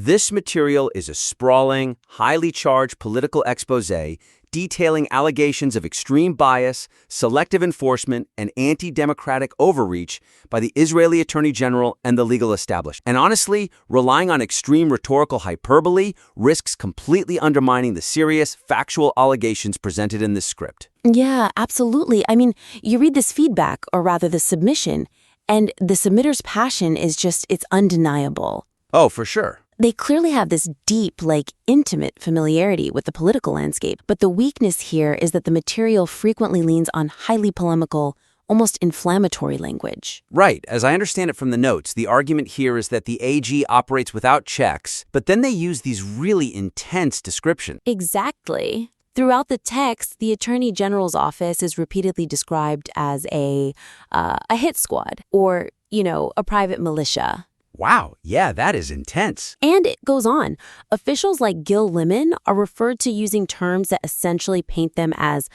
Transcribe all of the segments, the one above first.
This material is a sprawling, highly charged political exposé detailing allegations of extreme bias, selective enforcement, and anti-democratic overreach by the Israeli Attorney General and the legal establishment. And honestly, relying on extreme rhetorical hyperbole risks completely undermining the serious, factual allegations presented in this script. Yeah, absolutely. I mean, you read this feedback, or rather the submission, and the submitter's passion is just, it's undeniable. Oh, for sure. They clearly have this deep, intimate familiarity with the political landscape, but the weakness here is that the material frequently leans on highly polemical, almost inflammatory language. Right. As I understand it from the notes, the argument here is that the AG operates without checks, but then they use these really intense descriptions. Exactly. Throughout the text, the Attorney General's office is repeatedly described as a hit squad or, a private militia. Wow, yeah, that is intense. And it goes on. Officials like Gil Lemon are referred to using terms that essentially paint them as,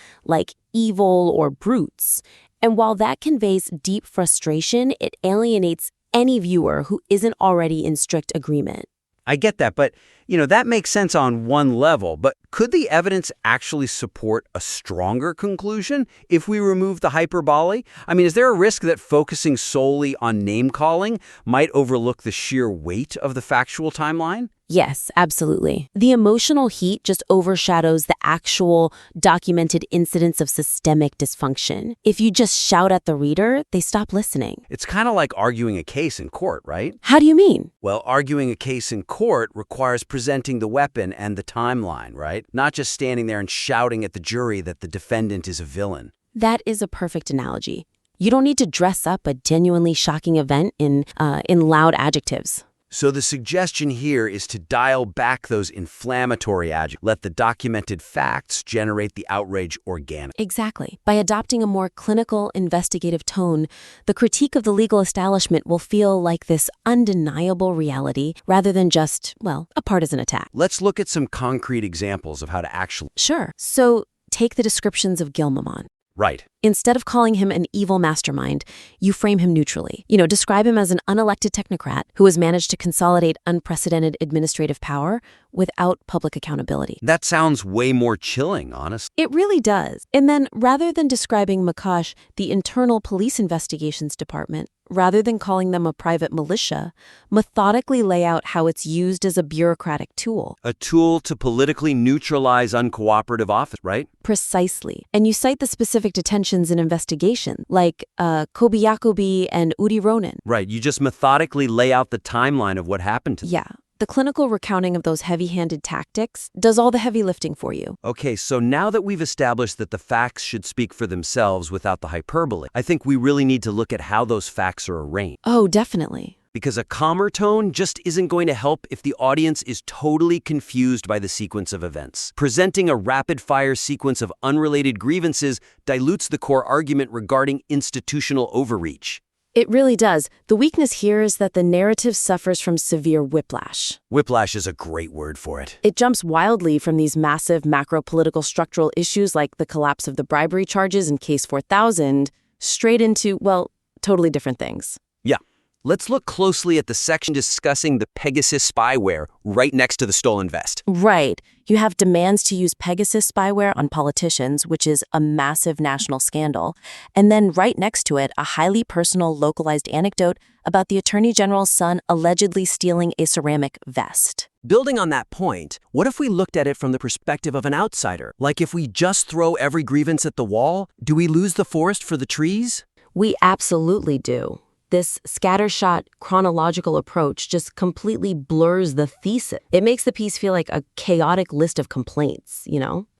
evil or brutes. And while that conveys deep frustration, it alienates any viewer who isn't already in strict agreement. I get that, but, that makes sense on one level. But could the evidence actually support a stronger conclusion if we remove the hyperbole? I mean, is there a risk that focusing solely on name-calling might overlook the sheer weight of the factual timeline? Yes, absolutely. The emotional heat just overshadows the actual documented incidents of systemic dysfunction. If you just shout at the reader, they stop listening. It's kind of like arguing a case in court, right? How do you mean? Well, arguing a case in court requires presenting the weapon and the timeline, right? Not just standing there and shouting at the jury that the defendant is a villain. That is a perfect analogy. You don't need to dress up a genuinely shocking event in loud adjectives. So the suggestion here is to dial back those inflammatory adjectives, let the documented facts generate the outrage organically. Exactly. By adopting a more clinical, investigative tone, the critique of the legal establishment will feel like this undeniable reality rather than just, a partisan attack. Let's look at some concrete examples of how to actually... Sure. So take the descriptions of Gil Lemon. Right. Instead of calling him an evil mastermind, you frame him neutrally. Describe him as an unelected technocrat who has managed to consolidate unprecedented administrative power without public accountability. That sounds way more chilling, honestly. It really does. And then, rather than describing Makash, the internal police investigations department, rather than calling them a private militia, methodically lay out how it's used as a bureaucratic tool. A tool to politically neutralize uncooperative office, right? Precisely. And you cite the specific detentions and investigation, like Kobe Yacobi and Udi Ronan. Right. You just methodically lay out the timeline of what happened to them. Yeah. The clinical recounting of those heavy-handed tactics does all the heavy lifting for you. Okay, so now that we've established that the facts should speak for themselves without the hyperbole, I think we really need to look at how those facts are arranged. Oh, definitely. Because a calmer tone just isn't going to help if the audience is totally confused by the sequence of events. Presenting a rapid-fire sequence of unrelated grievances dilutes the core argument regarding institutional overreach. It really does. The weakness here is that the narrative suffers from severe whiplash. Whiplash is a great word for it. It jumps wildly from these massive macro-political structural issues like the collapse of the bribery charges in Case 4000 straight into, totally different things. Yeah. Let's look closely at the section discussing the Pegasus spyware right next to the stolen vest. Right. You have demands to use Pegasus spyware on politicians, which is a massive national scandal. And then right next to it, a highly personal, localized anecdote about the Attorney General's son allegedly stealing a ceramic vest. Building on that point, what if we looked at it from the perspective of an outsider? Like if we just throw every grievance at the wall, do we lose the forest for the trees? We absolutely do. This scattershot chronological approach just completely blurs the thesis. It makes the piece feel like a chaotic list of complaints,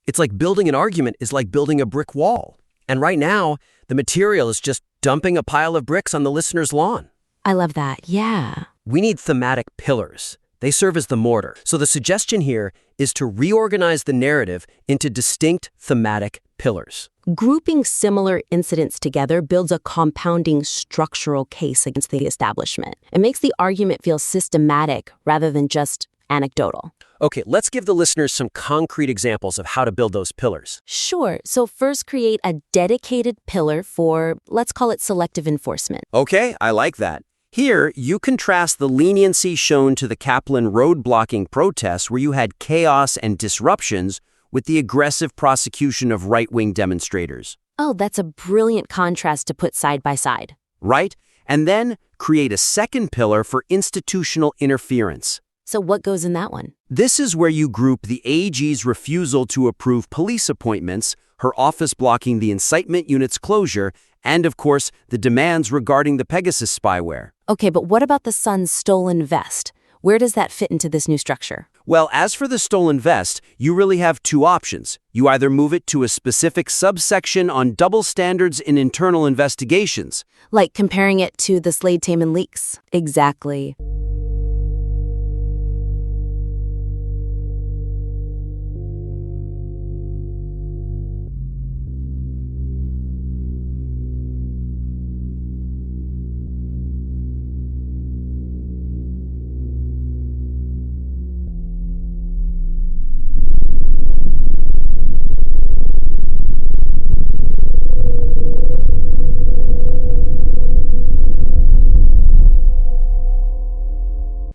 It's like building an argument is like building a brick wall. And right now, the material is just dumping a pile of bricks on the listener's lawn. I love that, yeah. We need thematic pillars. They serve as the mortar. So the suggestion here is to reorganize the narrative into distinct thematic pillars. Grouping similar incidents together builds a compounding structural case against the establishment. It makes the argument feel systematic rather than just anecdotal. Okay, let's give the listeners some concrete examples of how to build those pillars. Sure. So first create a dedicated pillar for, let's call it selective enforcement. Okay, I like that. Here, you contrast the leniency shown to the Kaplan road-blocking protests where you had chaos and disruptions with the aggressive prosecution of right-wing demonstrators. Oh, that's a brilliant contrast to put side by side. Right? And then create a second pillar for institutional interference. So what goes in that one? This is where you group the AG's refusal to approve police appointments, her office blocking the incitement unit's closure, and, of course, the demands regarding the Pegasus spyware. Okay, but what about the son's stolen vest? Where does that fit into this new structure? Well, as for the stolen vest, you really have two options. You either move it to a specific subsection on double standards in internal investigations. Like comparing it to the Slade-Taman leaks. Exactly.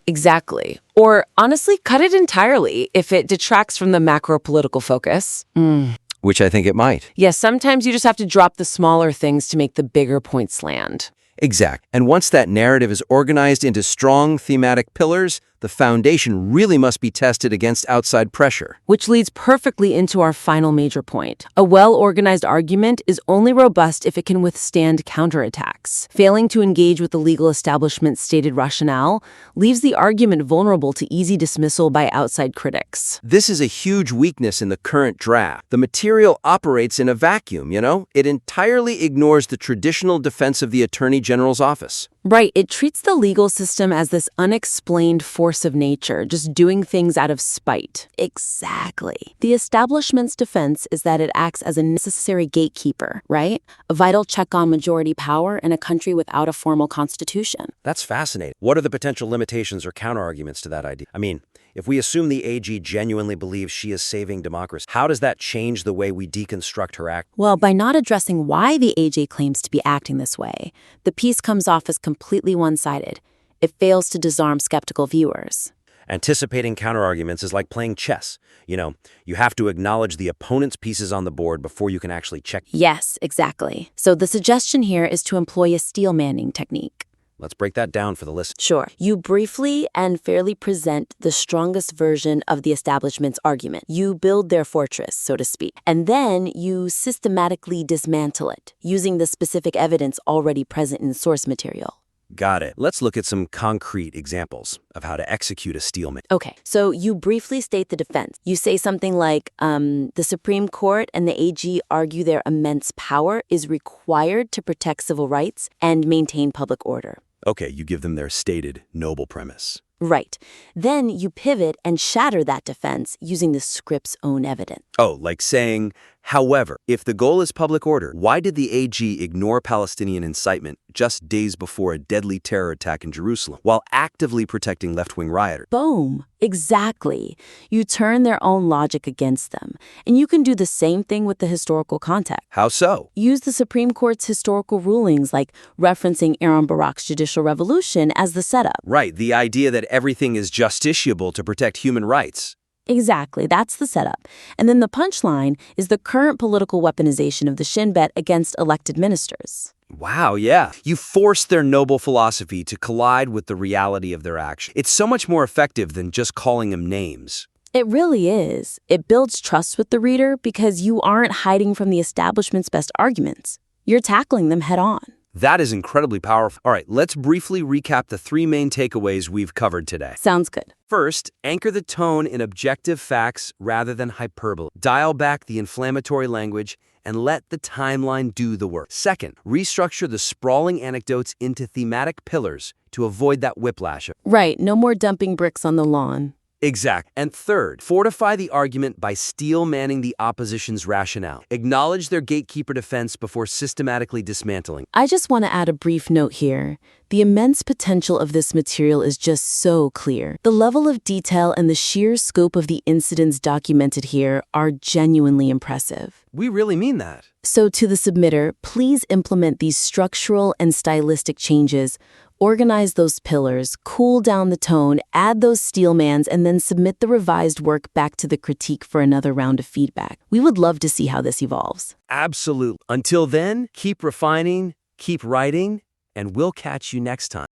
Exactly. Or honestly, cut it entirely if it detracts from the macro political focus. Which I think it might. Yes, sometimes you just have to drop the smaller things to make the bigger points land. Exact. And once that narrative is organized into strong thematic pillars, the foundation really must be tested against outside pressure. Which leads perfectly into our final major point. A well-organized argument is only robust if it can withstand counterattacks. Failing to engage with the legal establishment's stated rationale leaves the argument vulnerable to easy dismissal by outside critics. This is a huge weakness in the current draft. The material operates in a vacuum, It entirely ignores the traditional defense of the Attorney General's office. Right, it treats the legal system as this unexplained force of nature, just doing things out of spite. Exactly. The establishment's defense is that it acts as a necessary gatekeeper, right? A vital check on majority power in a country without a formal constitution. That's fascinating. What are the potential limitations or counterarguments to that idea? I mean, if we assume the AG genuinely believes she is saving democracy, how does that change the way we deconstruct her act? Well, by not addressing why the AG claims to be acting this way, the piece comes off as completely one-sided. It fails to disarm skeptical viewers. Anticipating counterarguments is like playing chess. You have to acknowledge the opponent's pieces on the board before you can actually check. Yes, exactly. So the suggestion here is to employ a steel manning technique. Let's break that down for the listener. Sure. You briefly and fairly present the strongest version of the establishment's argument. You build their fortress, so to speak. And then you systematically dismantle it, using the specific evidence already present in source material. Got it. Let's look at some concrete examples of how to execute a steel man. Okay, so you briefly state the defense. You say something like, the Supreme Court and the AG argue their immense power is required to protect civil rights and maintain public order. Okay, you give them their stated noble premise. Right. Then you pivot and shatter that defense using the script's own evidence. Oh, like saying, however, if the goal is public order, why did the AG ignore Palestinian incitement just days before a deadly terror attack in Jerusalem while actively protecting left-wing rioters? Boom. Exactly. You turn their own logic against them. And you can do the same thing with the historical context. How so? Use the Supreme Court's historical rulings, like referencing Aaron Barak's judicial revolution, as the setup. Right, the idea that everything is justiciable to protect human rights. Exactly, that's the setup. And then the punchline is the current political weaponization of the Shin Bet against elected ministers. Wow, yeah. You force their noble philosophy to collide with the reality of their action. It's so much more effective than just calling them names. It really is. It builds trust with the reader because you aren't hiding from the establishment's best arguments. You're tackling them head on. That is incredibly powerful. All right, let's briefly recap the three main takeaways we've covered today. Sounds good. First, anchor the tone in objective facts rather than hyperbole. Dial back the inflammatory language and let the timeline do the work. Second, restructure the sprawling anecdotes into thematic pillars to avoid that whiplash. Right, no more dumping bricks on the lawn. Exact. And third, fortify the argument by steel manning the opposition's rationale. Acknowledge their gatekeeper defense before systematically dismantling. I just want to add a brief note here. The immense potential of this material is just so clear. The level of detail and the sheer scope of the incidents documented here are genuinely impressive. We really mean that. So to the submitter, please implement these structural and stylistic changes organize those pillars, cool down the tone, add those steelmans, and then submit the revised work back to the critique for another round of feedback. We would love to see how this evolves. Absolutely. Until then, keep refining, keep writing, and we'll catch you next time.